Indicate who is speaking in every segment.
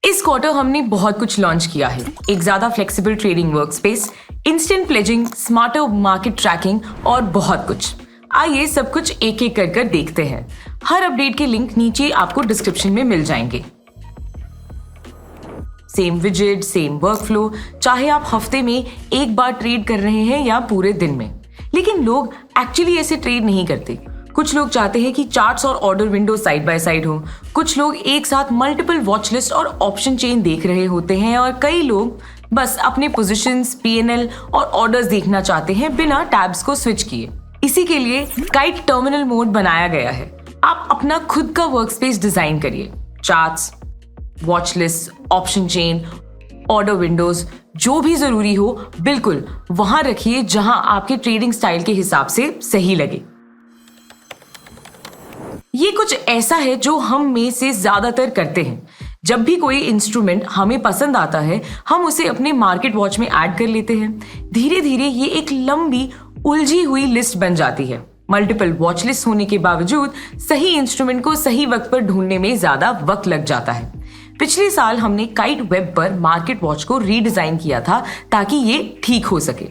Speaker 1: इस क्वार्टर हमने बहुत कुछ लॉन्च किया है। एक ज्यादा flexible trading workspace, instant pledging, smarter market tracking और बहुत कुछ। आइए सब कुछ एक एक कर देखते हैं। हर अपडेट के लिंक नीचे आपको डिस्क्रिप्शन में मिल जाएंगे। सेम विजेट, सेम वर्कफ्लो, चाहे आप हफ्ते में एक बार ट्रेड कर रहे हैं या पूरे दिन में। लेकिन लोग एक्चुअली ऐसे ट्रेड नहीं करते। कुछ लोग चाहते हैं कि चार्ट्स और order window side by side हो। कुछ लोग एक साथ मल्टीपल वॉच लिस्ट और ऑप्शन चेन देख रहे होते हैं और कई लोग बस अपने पोजीशंस, पीएनएल और ऑर्डर्स देखना चाहते हैं बिना टैब्स को स्विच किए। इसी के लिए काइट टर्मिनल मोड बनाया गया है। आप अपना खुद का वर्कस्पेस डिजाइन करिए। Charts, watch list, option chain, order Windows, जो भी जरूरी हो बिल्कुल वहां रखिए जहां आपके ट्रेडिंग स्टाइल के हिसाब से सही लगे। ये कुछ ऐसा है जो हम में से ज्यादातर करते हैं। जब भी कोई इंस्ट्रूमेंट हमें पसंद आता है, हम उसे अपने मार्केट वॉच में ऐड कर लेते हैं। धीरे धीरे ये एक लंबी उलझी हुई लिस्ट बन जाती है। मल्टीपल वॉच लिस्ट होने के बावजूद सही इंस्ट्रूमेंट को सही वक्त पर ढूंढने में ज्यादा वक्त लग जाता है। पिछले साल हमने काइट वेब पर मार्केट वॉच को रीडिजाइन किया था ताकि ये ठीक हो सके।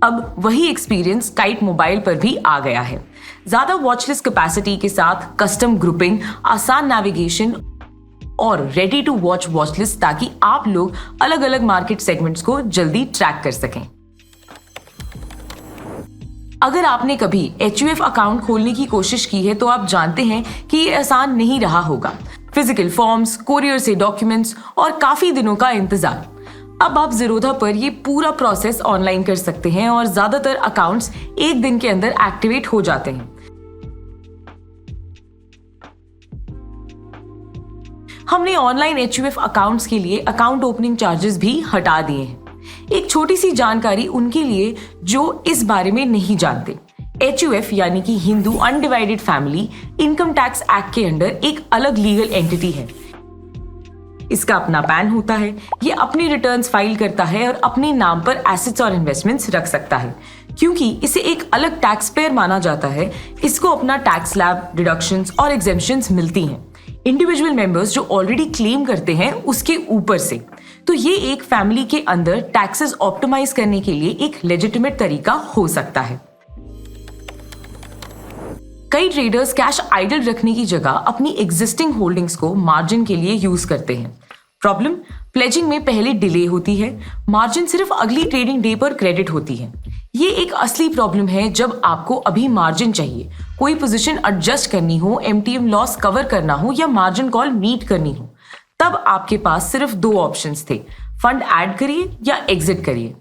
Speaker 1: अब वही एक्सपीरियंस काइट मोबाइल पर भी आ गया है। ज्यादा वॉचलिस्ट कैपेसिटी के साथ कस्टम ग्रुपिंग, आसान नेविगेशन और रेडी टू वॉच वॉचलिस्ट, ताकि आप लोग अलग अलग मार्केट सेगमेंट्स को जल्दी ट्रैक कर सकें। अगर आपने कभी HUF अकाउंट खोलने की कोशिश की है तो आप जानते हैं कि ये आसान नहीं रहा होगा। फिजिकल फॉर्म्स, कोरियर से डॉक्यूमेंट्स और काफी दिनों का इंतजार। अब आप ज़ीरोधा पर ये पूरा प्रोसेस ऑनलाइन कर सकते हैं और ज्यादातर अकाउंट्स एक दिन के अंदर एक्टिवेट हो जाते हैं। हमने ऑनलाइन HUF अकाउंट्स के लिए अकाउंट ओपनिंग चार्जेस भी हटा दिए हैं। एक छोटी सी जानकारी उनके लिए जो इस बारे में नहीं जानते। HUF यानी कि Hindu undivided family income tax act के अंडर एक अलग लीगल एंटिटी है। इसका अपना पैन होता है। ये अपने रिटर्न्स फाइल करता है और अपने नाम पर एसेट्स और इन्वेस्टमेंट्स रख सकता है। क्योंकि इसे एक अलग टैक्स पेयर माना जाता है, इसको अपना टैक्स स्लैब, डिडक्शंस और एग्जेम्पशंस मिलती हैं इंडिविजुअल मेंबर्स जो ऑलरेडी क्लेम करते हैं उसके ऊपर से। तो ये एक फैमिली के अंदर टैक्सेस ऑप्टिमाइज करने के लिए एक लेजिटिमेट तरीका हो सकता है। कई ट्रेडर्स कैश आइडल रखने की जगह अपनी एग्जिस्टिंग होल्डिंग्स को मार्जिन के लिए यूज करते हैं। प्रॉब्लम, प्लेजिंग में पहले डिले होती है, मार्जिन सिर्फ अगली ट्रेडिंग डे पर क्रेडिट होती है। ये एक असली प्रॉब्लम है जब आपको अभी मार्जिन चाहिए, कोई पोजीशन एडजस्ट करनी हो, MTM लॉस कवर करना हो या मार्जिन कॉल मीट करनी हो। तब आपके पास सिर्फ दो ऑप्शंस थे, फंड ऐड करिए या एग्जिट करिए।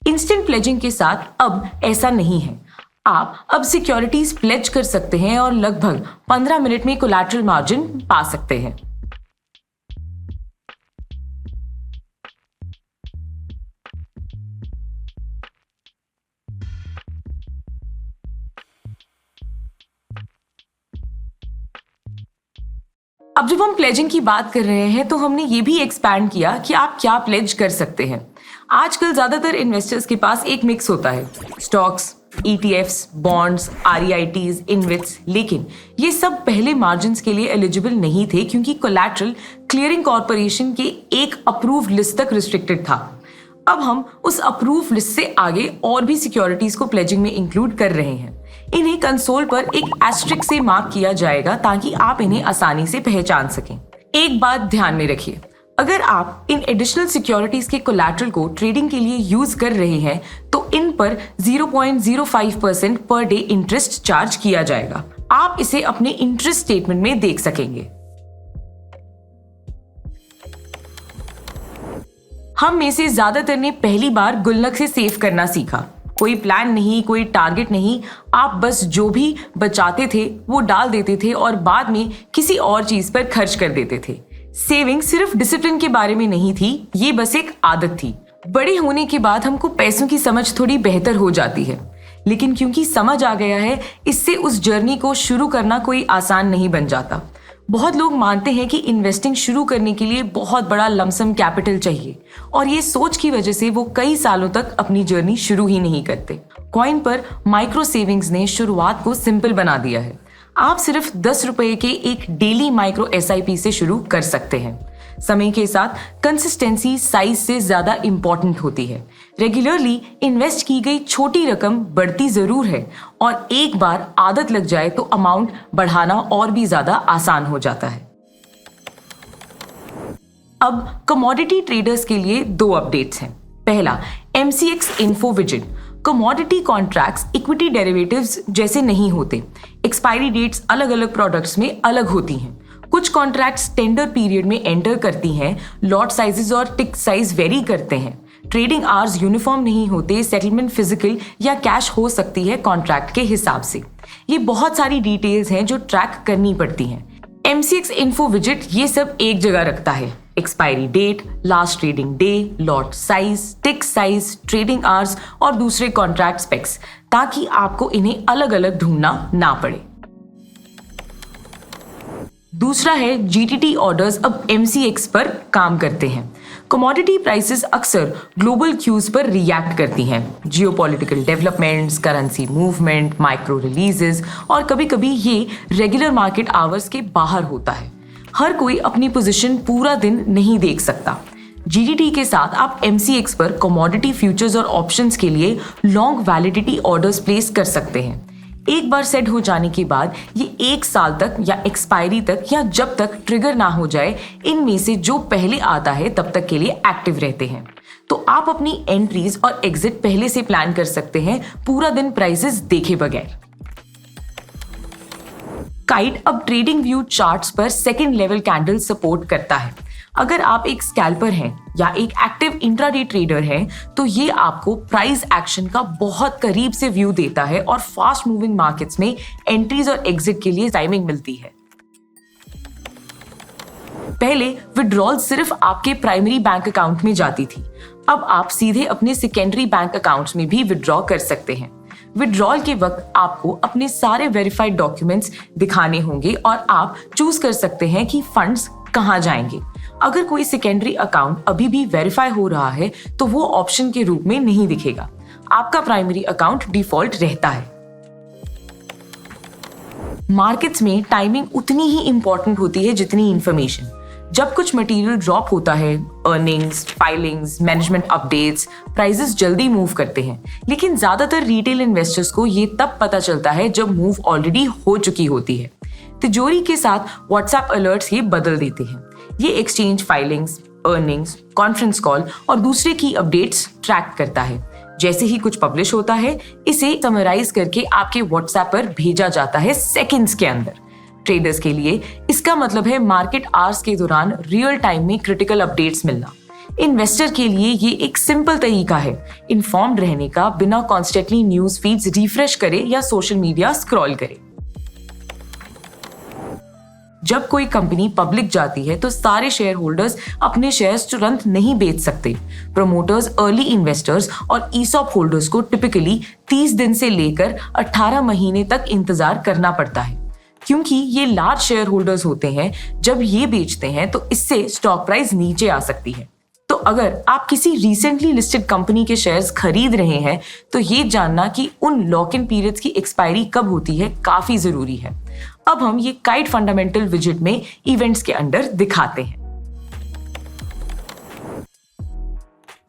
Speaker 1: इंस्टेंट प्लेजिंग के साथ अब ऐसा नहीं है। आप अब सिक्योरिटीज प्लेज कर सकते हैं और लगभग 15 मिनट में कोलैटरल मार्जिन पा सकते हैं। अब जब हम प्लेजिंग की बात कर रहे हैं तो हमने ये भी एक्सपैंड किया कि आप क्या प्लेज कर सकते हैं। आजकल ज्यादातर इन्वेस्टर्स के पास एक मिक्स होता है, stocks, ETFs, bonds, REITs, InvITs. लेकिन ये सब पहले मार्जिन्स के लिए एलिजिबल नहीं थे क्योंकि कोलैटरल क्लियरिंग कॉर्पोरेशन के एक अप्रूव्ड लिस्ट तक रिस्ट्रिक्टेड था। अब हम उस अप्रूव लिस्ट से आगे और भी सिक्योरिटीज को प्लेजिंग में इंक्लूड कर रहे हैं। इन्हें कंसोल पर एक एस्ट्रिक से मार्क किया जाएगा ताकि आप इन्हें आसानी से पहचान सकें। एक बात ध्यान में रखिए, अगर आप इन एडिशनल सिक्योरिटीज के कोलैटरल को ट्रेडिंग के लिए यूज कर रहे हैं तो इन पर 0.05% पर डे इंटरेस्ट चार्ज किया जाएगा। आप इसे अपने इंटरेस्ट स्टेटमेंट में देख सकेंगे। हम में से ज्यादातर ने पहली बार गुल्लक से सेव करना सीखा। कोई प्लान नहीं, कोई टारगेट नहीं, आप बस जो भी बचाते थे वो डाल देते थे और बाद में किसी और चीज पर खर्च कर देते थे। सेविंग सिर्फ डिसिप्लिन के बारे में नहीं थी, ये बस एक आदत थी। बड़े होने के बाद हमको पैसों की समझ थोड़ी बेहतर हो जाती है, लेकिन क्योंकि समझ आ गया है, इससे उस जर्नी को शुरू करना कोई आसान नहीं बन जाता। बहुत लोग मानते हैं कि इन्वेस्टिंग शुरू करने के लिए बहुत बड़ा लमसम कैपिटल चाहिए और ये सोच की वजह से वो कई सालों तक अपनी जर्नी शुरू ही नहीं करते। कॉइन पर माइक्रो सेविंग्स ने शुरुआत को सिंपल बना दिया है। आप सिर्फ 10 रुपए के एक डेली माइक्रो SIP से शुरू कर सकते हैं। समय के साथ कंसिस्टेंसी साइज से ज्यादा इंपॉर्टेंट होती है। रेगुलरली इन्वेस्ट की गई छोटी रकम बढ़ती जरूर है और एक बार आदत लग जाए तो अमाउंट बढ़ाना और भी ज्यादा आसान हो जाता है। अब कमोडिटी ट्रेडर्स के लिए 2 अपडेट्स हैं। पहला, MCX info visit. Commodity contracts equity derivatives जैसे नहीं होते। एक्सपायरी डेट्स अलग अलग प्रोडक्ट्स में अलग होती हैं। कुछ कॉन्ट्रैक्ट्स टेंडर पीरियड में एंटर करती हैं, लॉट साइजेस और टिक साइज वेरी करते हैं, ट्रेडिंग आवर्स यूनिफॉर्म नहीं होते, सेटलमेंट फिजिकल या कैश हो सकती है कॉन्ट्रैक्ट के हिसाब से। ये बहुत सारी डिटेल्स हैं जो ट्रैक करनी पड़ती हैं। MCX इन्फो विजिट ये सब एक जगह रखता है। Expiry date, last trading day, lot size, tick size, trading hours और दूसरे कॉन्ट्रैक्ट स्पेक्स, ताकि आपको इन्हें अलग अलग ढूंढना ना पड़े। दूसरा है GTT ऑर्डर्स अब MCX पर काम करते हैं। कमोडिटी प्राइसेस अक्सर ग्लोबल क्यूज पर रिएक्ट करती हैं। Geopolitical developments, currency movement, micro releases और कभी-कभी ये रेगुलर मार्केट आवर्स के बाहर होता है। हर कोई अपनी पोजीशन पूरा दिन नहीं देख सकता। GTT के साथ आप MCX पर कमोडिटी फ्यूचर्स और ऑप्शंस के लिए लॉन्ग वैलिडिटी ऑर्डर्स प्लेस कर सकते हैं। एक बार सेट हो जाने के बाद ये 1 साल तक या एक्सपायरी तक या जब तक ट्रिगर ना हो जाए, इनमें से जो पहले आता है तब तक के लिए एक्टिव रहते हैं। तो आप अपनी एंट्रीज और एग्जिट पहले से प्लान कर सकते हैं, पूरा दिन प्राइसेस देखे बगैर। काइट अब ट्रेडिंग व्यू चार्ट्स पर सेकंड लेवल कैंडल सपोर्ट करता है। अगर आप एक स्कैल्पर हैं या एक एक्टिव इंट्राडे ट्रेडर हैं, तो ये आपको प्राइस एक्शन का बहुत करीब से व्यू देता है और फास्ट मूविंग मार्केट्स में एंट्रीज और एग्जिट के लिए टाइमिंग मिलती है। पहले विड्रॉल सिर्फ आपके प्राइमरी बैंक अकाउंट में जाती थी, अब आप सीधे अपने सेकेंडरी बैंक अकाउंट्स में भी विड्रॉ कर सकते हैं। विड्रॉल के वक्त आपको अपने सारे वेरीफाइड डॉक्यूमेंट्स दिखाने होंगे और आप चूज कर सकते हैं कि फंड्स कहां जाएंगे। अगर कोई सेकेंडरी अकाउंट अभी भी वेरीफाई हो रहा है तो वो ऑप्शन के रूप में नहीं दिखेगा। आपका प्राइमरी अकाउंट डिफॉल्ट रहता है। मार्केट्स में टाइमिंग उतनी ही इंपॉर्टेंट होती है जितनी इंफॉर्मेशन। जब कुछ मटेरियल ड्रॉप होता है, earnings, filings, management updates, prices जल्दी मूव करते हैं, लेकिन ज्यादातर रिटेल इन्वेस्टर्स को ये तब पता चलता है जब मूव ऑलरेडी हो चुकी होती है। तिजोरी के साथ व्हाट्सएप अलर्ट्स ये बदल देते हैं। ये exchange filings, earnings, conference call और दूसरे की अपडेट्स ट्रैक करता है। जैसे ही कुछ पब्लिश होता है, इसे समराइज करके आपके व्हाट्सएप पर भेजा जाता है सेकंड्स के अंदर। ट्रेडर्स के लिए इसका मतलब है मार्केट आवर्स के दौरान रियल टाइम में क्रिटिकल अपडेट्स मिलना। इन्वेस्टर के लिए ये एक सिंपल तरीका है इन्फॉर्म्ड रहने का, बिना कॉन्स्टेंटली न्यूज फीड्स रिफ्रेश करे या सोशल मीडिया स्क्रॉल करे। जब कोई कंपनी पब्लिक जाती है तो सारे शेयर होल्डर्स अपने शेयर्स तुरंत नहीं बेच सकते। प्रमोटर्स, अर्ली इन्वेस्टर्स और ESOP होल्डर्स को टिपिकली 30 दिन से लेकर 18 महीने तक इंतजार करना पड़ता है। क्योंकि ये लार्ज शेयर होल्डर्स होते हैं, जब ये बेचते हैं तो इससे स्टॉक प्राइस नीचे आ सकती है। तो अगर आप किसी रिसेंटली लिस्टेड कंपनी के शेयर्स खरीद रहे हैं तो ये जानना कि उन लॉक इन पीरियड्स की एक्सपायरी कब होती है काफी जरूरी है। अब हम ये काइट फंडामेंटल विजिट में इवेंट्स के अंडर दिखाते हैं।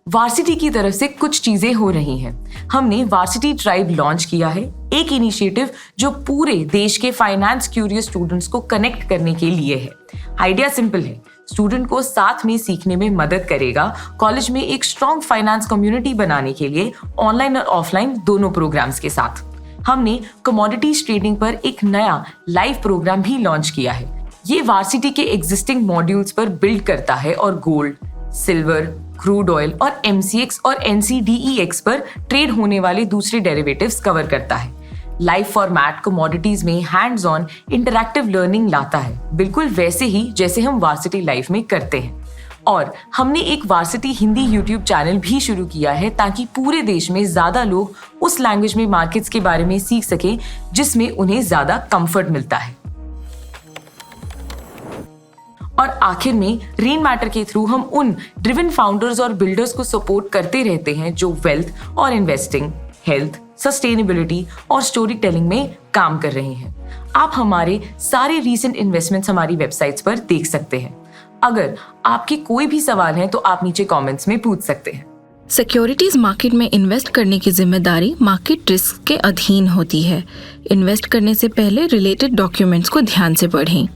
Speaker 1: वार्सिटी की तरफ से कुछ चीजें हो रही हैं। हमने वार्सिटी ट्राइब लॉन्च किया है, एक इनिशिएटिव जो पूरे देश के फाइनेंस क्यूरियस स्टूडेंट्स को कनेक्ट करने के लिए है। आइडिया सिंपल है, स्टूडेंट को साथ में सीखने में मदद करेगा। कॉलेज में एक स्ट्रॉन्ग फाइनेंस कम्युनिटी बनाने के लिए ऑनलाइन और ऑफलाइन दोनों प्रोग्राम्स के साथ हमने कमोडिटीज ट्रेडिंग पर एक नया लाइव प्रोग्राम भी लॉन्च किया है। ये वार्सिटी के एग्जिस्टिंग मॉड्यूल्स पर बिल्ड करता है और गोल्ड, सिल्वर, क्रूड ऑयल और MCX और NCDEX पर ट्रेड होने वाले दूसरे डेरिवेटिव्स कवर करता है। लाइव फॉर्मेट कमोडिटीज में हैंड्स ऑन इंटरैक्टिव लर्निंग लाता है, बिल्कुल वैसे ही जैसे हम वार्सिटी लाइव में करते हैं। और हमने एक वार्सिटी हिंदी YouTube चैनल भी शुरू किया है ताकि पूरे देश में ज्यादा लोग उस लैंग्वेज में मार्केट्स के बारे में सीख सकें जिसमें उन्हें ज्यादा कंफर्ट मिलता है। और आखिर में रेन मैटर के थ्रू हम उन ड्रिवन फाउंडर्स और बिल्डर्स को सपोर्ट करते रहते हैं जो वेल्थ और इन्वेस्टिंग, हेल्थ, सस्टेनेबिलिटी और स्टोरी टेलिंग में काम कर रहे हैं। आप हमारे सारे रीसेंट इन्वेस्टमेंट्स हमारी वेबसाइट्स पर देख सकते हैं। अगर आपके कोई भी सवाल हैं तो आप नीचे कमेंट्स में पूछ सकते हैं।
Speaker 2: सिक्योरिटीज मार्केट में इन्वेस्ट करने की जिम्मेदारी मार्केट रिस्क के अधीन होती है। इन्वेस्ट करने से पहले रिलेटेड डॉक्यूमेंट्स को ध्यान से पढ़ें।